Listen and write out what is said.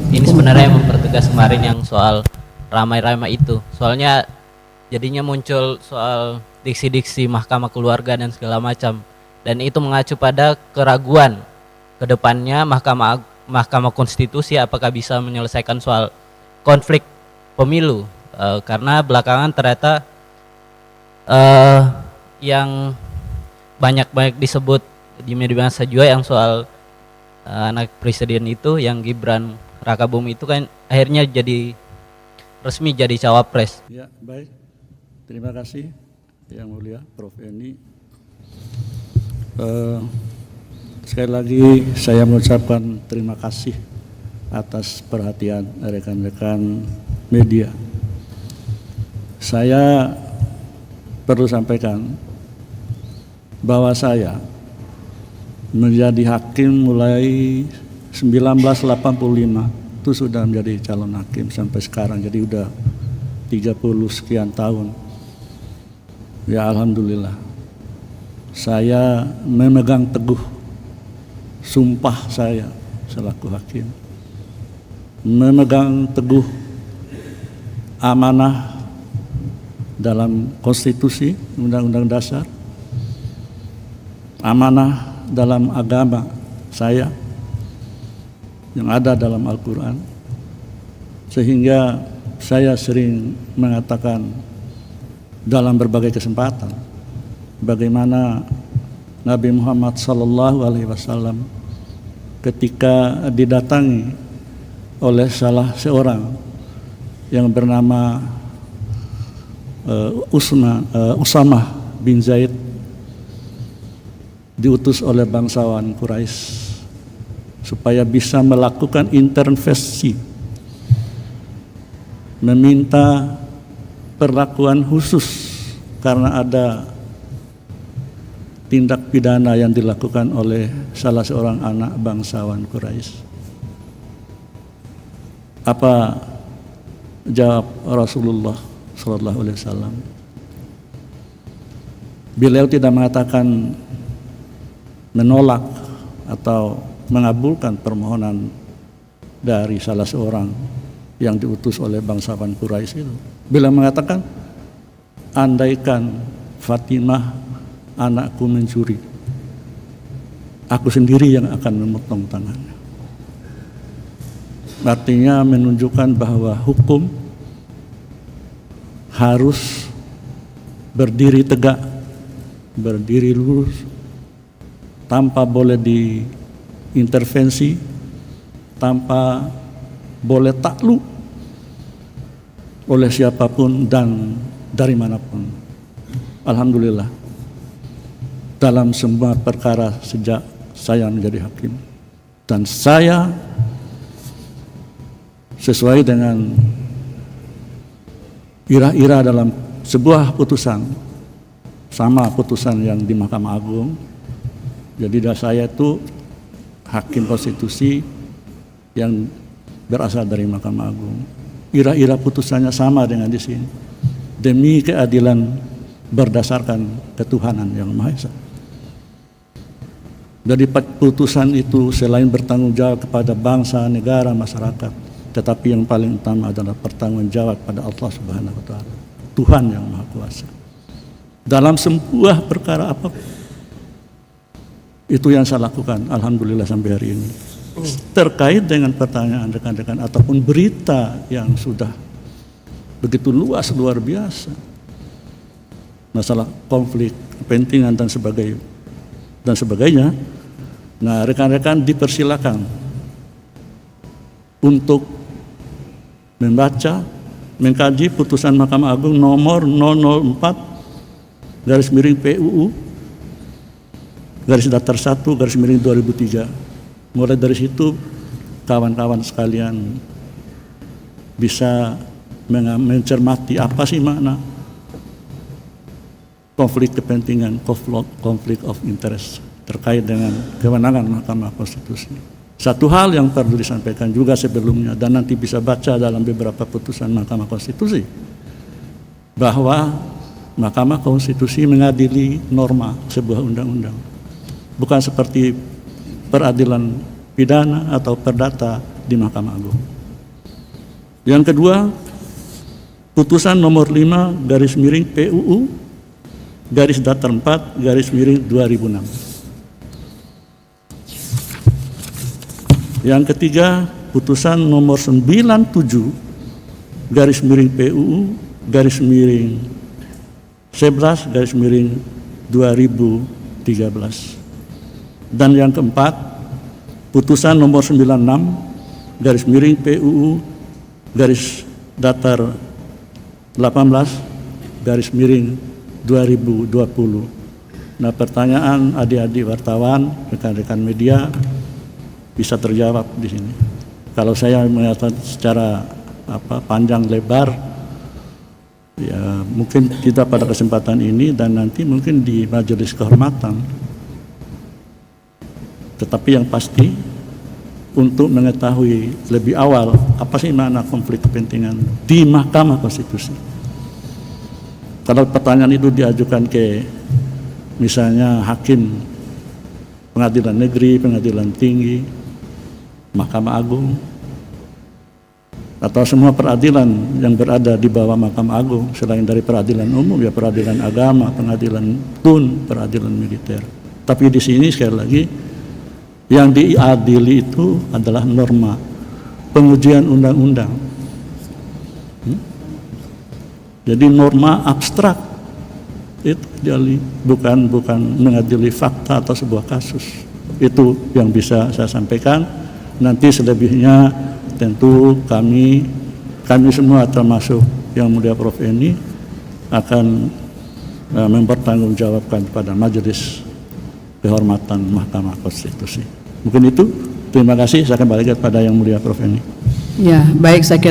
Ini sebenarnya mempertegas kemarin yang soal ramai-ramai itu. Soalnya jadinya muncul soal diksi-diksi mahkamah keluarga dan segala macam. Dan itu mengacu pada keraguan ke depannya Mahkamah Konstitusi apakah bisa menyelesaikan soal konflik pemilu. Karena belakangan ternyata yang banyak disebut di media massa juga yang soal anak presiden itu yang Gibran Rakabumi itu kan akhirnya jadi resmi jadi cawapres. Ya, baik. Terima kasih Yang Mulia Prof. Eni. Sekali lagi saya mengucapkan terima kasih atas perhatian rekan-rekan media. Saya perlu sampaikan bahwa saya menjadi hakim mulai 1985 itu sudah menjadi calon hakim sampai sekarang, jadi udah 30 sekian tahun. Ya alhamdulillah, saya memegang teguh sumpah saya selaku hakim, memegang teguh amanah dalam konstitusi, undang-undang dasar, amanah dalam agama saya yang ada dalam Al-Quran, sehingga saya sering mengatakan dalam berbagai kesempatan bagaimana Nabi Muhammad SAW ketika didatangi oleh salah seorang yang bernama Usamah bin Zaid, diutus oleh bangsawan Quraisy supaya bisa melakukan intervensi, meminta perlakuan khusus karena ada tindak pidana yang dilakukan oleh salah seorang anak bangsawan Quraisy. Apa jawab Rasulullah sallallahu alaihi wasallam? Beliau tidak mengatakan menolak atau mengabulkan permohonan dari salah seorang yang diutus oleh bangsawan Quraisy itu. Beliau mengatakan, andaikan Fatimah anakku mencuri, aku sendiri yang akan memotong tangannya. Artinya menunjukkan bahwa hukum harus berdiri tegak, berdiri lurus, tanpa boleh diintervensi, tanpa boleh takluk oleh siapapun dan dari manapun. Alhamdulillah, dalam semua perkara sejak saya menjadi hakim, dan saya sesuai dengan ira-ira dalam sebuah putusan, sama putusan yang di Mahkamah Agung. Jadi saya itu hakim konstitusi yang berasal dari Mahkamah Agung. Ira-ira putusannya sama dengan di sini. Demi keadilan berdasarkan ketuhanan yang Maha Esa. Jadi putusan itu selain bertanggung jawab kepada bangsa, negara, masyarakat, tetapi yang paling utama adalah bertanggung jawab pada Allah Subhanahu wa Ta'ala, Tuhan yang Maha Kuasa. Dalam sebuah perkara apapun, itu yang saya lakukan, alhamdulillah sampai hari ini. Terkait dengan pertanyaan rekan-rekan ataupun berita yang sudah begitu luas, luar biasa, masalah konflik kepentingan dan sebagainya. Nah, rekan-rekan dipersilakan untuk membaca, mengkaji putusan Mahkamah Agung nomor 004/PUU /1/2003. Mulai dari situ kawan-kawan sekalian bisa mencermati apa sih makna konflik kepentingan, konflik of interest terkait dengan kewenangan Mahkamah Konstitusi. Satu hal yang perlu disampaikan juga sebelumnya dan nanti bisa baca dalam beberapa putusan Mahkamah Konstitusi, bahwa Mahkamah Konstitusi mengadili norma sebuah undang-undang, bukan seperti peradilan pidana atau perdata di Mahkamah Agung. Yang kedua, putusan nomor 5 garis miring PUU garis datar 4 garis miring 2006. Yang ketiga, putusan nomor 97 garis miring PUU garis miring 11 garis miring 2013. Dan yang keempat, putusan nomor 96 garis miring PUU garis datar 18 garis miring 2020. Nah, pertanyaan adik-adik wartawan, rekan-rekan media bisa terjawab di sini. Kalau saya melihat secara panjang lebar, ya mungkin tidak pada kesempatan ini dan nanti mungkin di majelis kehormatan. Tetapi yang pasti untuk mengetahui lebih awal apa sih makna konflik kepentingan di Mahkamah Konstitusi. Kalau pertanyaan itu diajukan ke misalnya hakim pengadilan negeri, pengadilan tinggi, Mahkamah Agung, atau semua peradilan yang berada di bawah Mahkamah Agung selain dari peradilan umum, ya peradilan agama, pengadilan tun, peradilan militer. Tapi di sini sekali lagi yang diadili itu adalah norma pengujian undang-undang. Jadi norma abstrak itu diadili, bukan mengadili fakta atau sebuah kasus. Itu yang bisa saya sampaikan. Nanti selebihnya tentu kami semua termasuk Yang Mulia Prof. Eni akan mempertanggungjawabkan pada majelis kehormatan Mahkamah Konstitusi. Mungkin itu. Terima kasih. Saya kembalikan pada Yang Mulia Prof. Eni. Ya, baik, saya kira